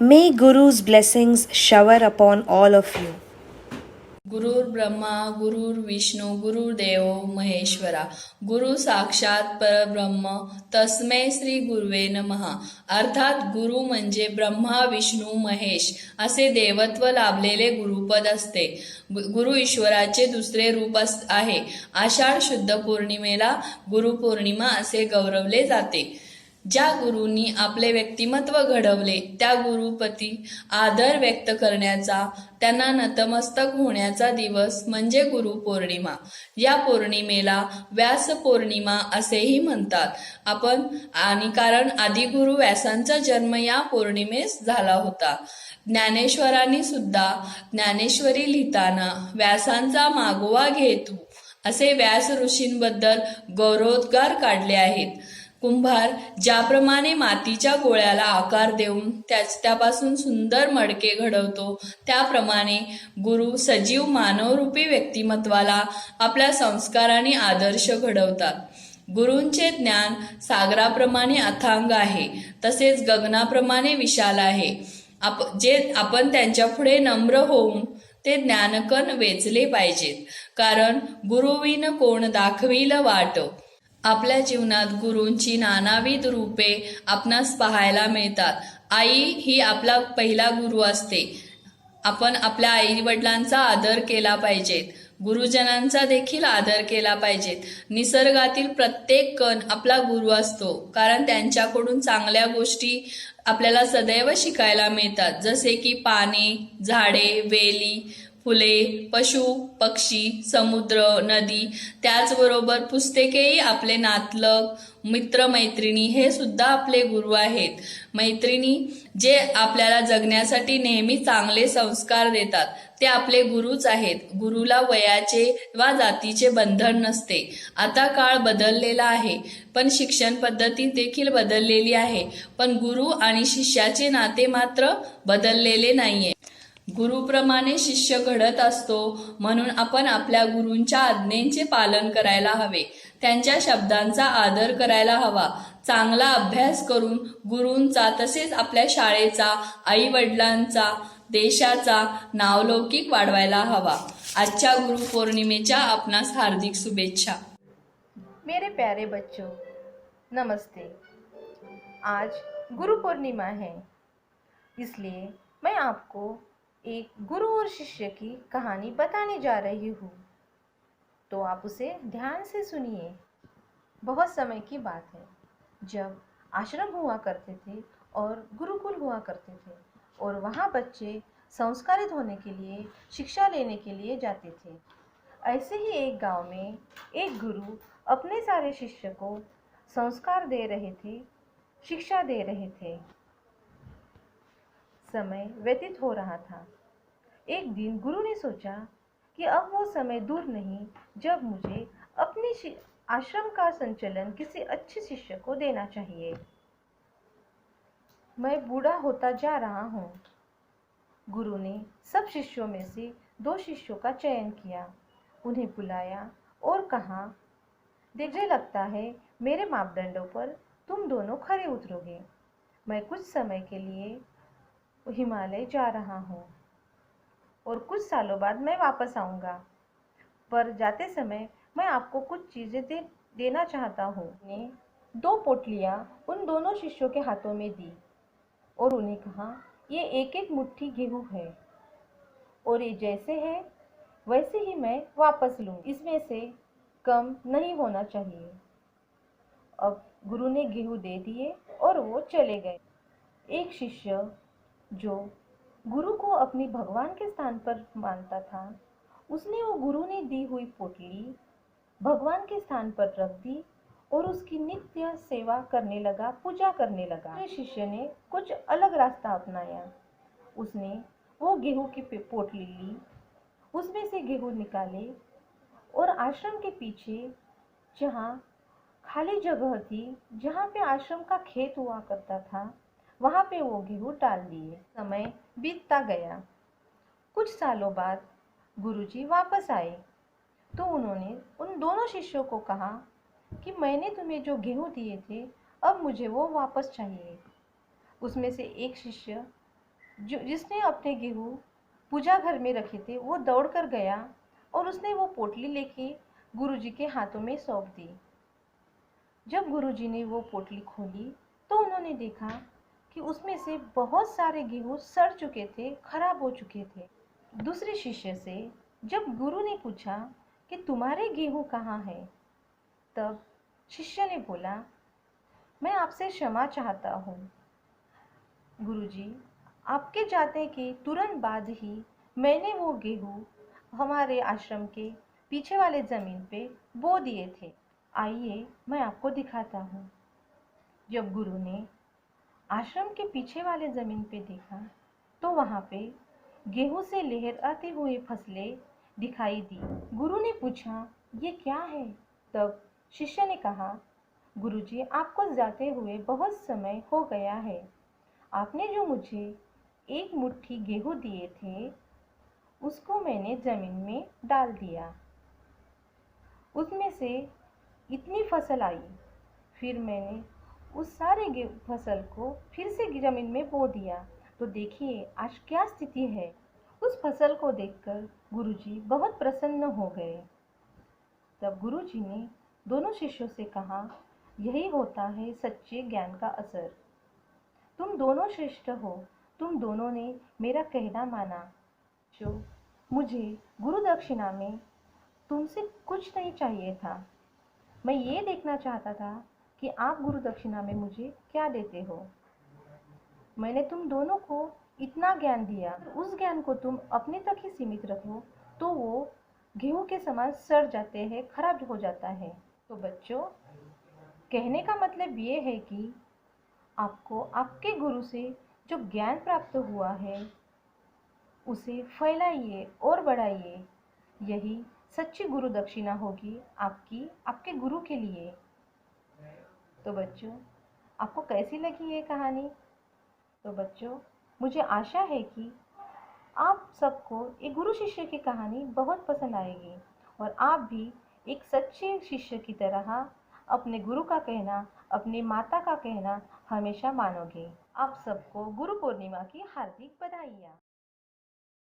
May Guru's blessings shower upon all of you. गुरुर् Brahma गुरुर्विष्णू गुरुर्देव महेश्वरा गुरु साक्षात परब्रह्म तस्मै श्री गुरुवे नमः. अर्थात गुरु म्हणजे ब्रह्मा विष्णू महेश असे देवत्व लाभलेले गुरुपद असते. गुरु ईश्वराचे दुसरे रूप आहे. आषाढ शुद्ध पौर्णिमेला गुरुपौर्णिमा असे गौरवले जाते. ज्या गुरूंनी आपले व्यक्तिमत्व घडवले त्या गुरुपती आदर व्यक्त करण्याचा, त्यांना नतमस्तक होण्याचा दिवस म्हणजे गुरुपौर्णिमा. या पौर्णिमेला व्यास पौर्णिमा असेही म्हणतात कारण आदिगुरु व्यासांचा जन्म या पौर्णिमेस झाला होता. ज्ञानेश्वरांनी सुद्धा ज्ञानेश्वरी लिहिताना व्यासांचा मागोवा घेतो असे व्यास ऋषींबद्दल गौरवोद्गार काढले आहेत. कुंभार ज्याप्रमाणे मातीच्या गोळ्याला आकार देऊन त्यापासून सुंदर मडके घडवतो, त्याप्रमाणे गुरु सजीव मानवरूपी व्यक्तिमत्वाला आपल्या संस्काराने आदर्श घडवतात. गुरूंचे ज्ञान सागराप्रमाणे अथांग आहे, तसेच गगनाप्रमाणे विशाल आहे. आपण त्यांच्या पुढे नम्र होऊन ते ज्ञानकण वेचले पाहिजेत, कारण गुरुविन कोण दाखविल वाट. आपल्या जीवनात गुरूंची नानाविध रूपे आपणास पाहायला मिळतात. आई ही आपला पहिला गुरु असते. आपण आपल्या आई वडिलांचा आदर केला पाहिजेत. गुरुजनांचा देखील आदर केला पाहिजेत. निसर्गातील प्रत्येक कण आपला गुरु असतो, कारण त्यांच्याकडून चांगल्या गोष्टी आपल्याला सदैव शिकायला मिळतात, जसे की पाने, झाडे, वेली, फुले, पशु, पक्षी, समुद्र, नदी. त्याचबरोबर पुस्तकेही आपले नातलग, मित्रमैत्रिणी हे सुद्धा आपले गुरु आहेत. मैत्रिणी जे आपल्याला जगण्यासाठी नेहमी चांगले संस्कार देतात ते आपले गुरुच आहेत. गुरुला वयाचे वा जातीचे बंधन नसते. आता काळ बदललेला आहे, पण शिक्षण पद्धती देखील बदललेली आहे, पण गुरु आणि शिष्याचे नाते मात्र बदललेले नाहीये. गुरुप्रमाणे शिष्य घडत असतो, म्हणून आपण आपल्या गुरूंच्या आज्ञेचे पालन करायला हवे. त्यांच्या शब्दांचा आदर करायला हवा. चांगला अभ्यास करून गुरूंचा, तसेच आपल्या शाळेचा, आई वडिलांचा, देशाचा नावलौकिक वाढवायला हवा. आजच्या गुरुपौर्णिमेच्या आपणास हार्दिक शुभेच्छा. मेरे प्यारे बच्चों, नमस्ते. आज गुरु पूर्णिमा है, इसलिए मैं आपको एक गुरु और शिष्य की कहानी बताने जा रही हूँ, तो आप उसे ध्यान से सुनिए. बहुत समय की बात है, जब आश्रम हुआ करते थे और गुरुकुल हुआ करते थे, और वहाँ बच्चे संस्कारित होने के लिए, शिक्षा लेने के लिए जाते थे. ऐसे ही एक गांव में एक गुरु अपने सारे शिष्य को संस्कार दे रहे थे, शिक्षा दे रहे थे. समय व्यतीत हो रहा था. एक दिन गुरु ने सोचा कि अब वो समय दूर नहीं जब मुझे अपने आश्रम का संचालन किसी अच्छे शिष्य को देना चाहिए. मैं बूढ़ा होता जा रहा हूँ. गुरु ने सब शिष्यों में से 2 शिष्यों का चयन किया, उन्हें बुलाया और कहा, मुझे लगता है मेरे मापदंडों पर तुम दोनों खरे उतरोगे. मैं कुछ समय के लिए हिमालय जा रहा हूँ और कुछ सालों बाद मैं वापस आऊँगा, पर जाते समय मैं आपको कुछ चीज़ें देना चाहता हूँ. ने 2 पोटलियाँ उन दोनों शिष्यों के हाथों में दी और उन्हें कहा, ये एक एक मुट्ठी गेहूँ है और ये जैसे है वैसे ही मैं वापस लूँ, इसमें से कम नहीं होना चाहिए. अब गुरु ने गेहूँ दे दिए और वो चले गए. एक शिष्य जो गुरु को अपनी भगवान के स्थान पर मानता था, उसने वो गुरु ने दी हुई पोटली भगवान के स्थान पर रख दी और उसकी नित्य सेवा करने लगा, पूजा करने लगा. दूसरे शिष्य ने कुछ अलग रास्ता अपनाया. उसने वो गेहूं की पोटली ली, उसमें से गेहूं निकाले और आश्रम के पीछे जहाँ खाली जगह थी, जहाँ पे आश्रम का खेत हुआ करता था, वहाँ पे वो गेहूं डाल दिए. समय बीतता गया. कुछ सालों बाद गुरुजी वापस आए तो उन्होंने उन दोनों शिष्यों को कहा कि मैंने तुम्हें जो गेहूं दिए थे, अब मुझे वो वापस चाहिए. उसमें से एक शिष्य जिसने अपने गेहूँ पूजा घर में रखे थे वो दौड़ कर गया और उसने वो पोटली लेके गुरुजी के हाथों में सौंप दी। जब गुरुजी ने वो पोटली खोली तो उन्होंने देखा कि उसमें से बहुत सारे गेहूँ सड़ चुके थे, खराब हो चुके थे। दूसरे शिष्य से जब गुरु ने पूछा कि तुम्हारे गेहूँ कहाँ हैं, तब शिष्य ने बोला, मैं आपसे क्षमा चाहता हूँ गुरुजी, आपके जाते के तुरंत बाद ही मैंने वो गेहूँ हमारे आश्रम के पीछे वाले ज़मीन पे बो दिए थे। आइए मैं आपको दिखाता हूँ। जब गुरु ने आश्रम के पीछे वाले ज़मीन पे देखा तो वहाँ पे गेहूँ से लहराती हुई फसलें दिखाई दी। गुरु ने पूछा, ये क्या है? तब शिष्य ने कहा, गुरुजी, आपको जाते हुए बहुत समय हो गया है। आपने जो मुझे एक मुट्ठी गेहूँ दिए थे उसको मैंने ज़मीन में डाल दिया। उसमें से इतनी फसल आई, फिर मैंने उस सारे फसल को फिर से ज़मीन में बो दिया। तो देखिए आज क्या स्थिति है। उस फसल को देखकर गुरुजी बहुत प्रसन्न हो गए। तब गुरुजी ने दोनों शिष्यों से कहा, यही होता है सच्चे ज्ञान का असर। तुम दोनों श्रेष्ठ हो, तुम दोनों ने मेरा कहना माना। जो मुझे गुरु दक्षिणा में तुमसे कुछ नहीं चाहिए था, मैं ये देखना चाहता था कि आप गुरु दक्षिणा में मुझे क्या देते हो। मैंने तुम दोनों को इतना ज्ञान दिया, उस ज्ञान को तुम अपने तक ही सीमित रखो तो वो गेहूं के समान सड़ जाते हैं, खराब हो जाता है। तो बच्चों, कहने का मतलब ये है कि आपको आपके गुरु से जो ज्ञान प्राप्त हुआ है उसे फैलाइए और बढ़ाइए। यही सच्ची गुरु दक्षिणा होगी आपके गुरु के लिए। तो बच्चों, आपको कैसी लगी ये कहानी? तो बच्चों, मुझे आशा है कि आप सबको एक गुरु शिष्य की कहानी बहुत पसंद आएगी और आप भी एक सच्चे शिष्य की तरह अपने गुरु का कहना, अपनी माता का कहना हमेशा मानोगे। आप सबको गुरु पूर्णिमा की हार्दिक बधाइयाँ।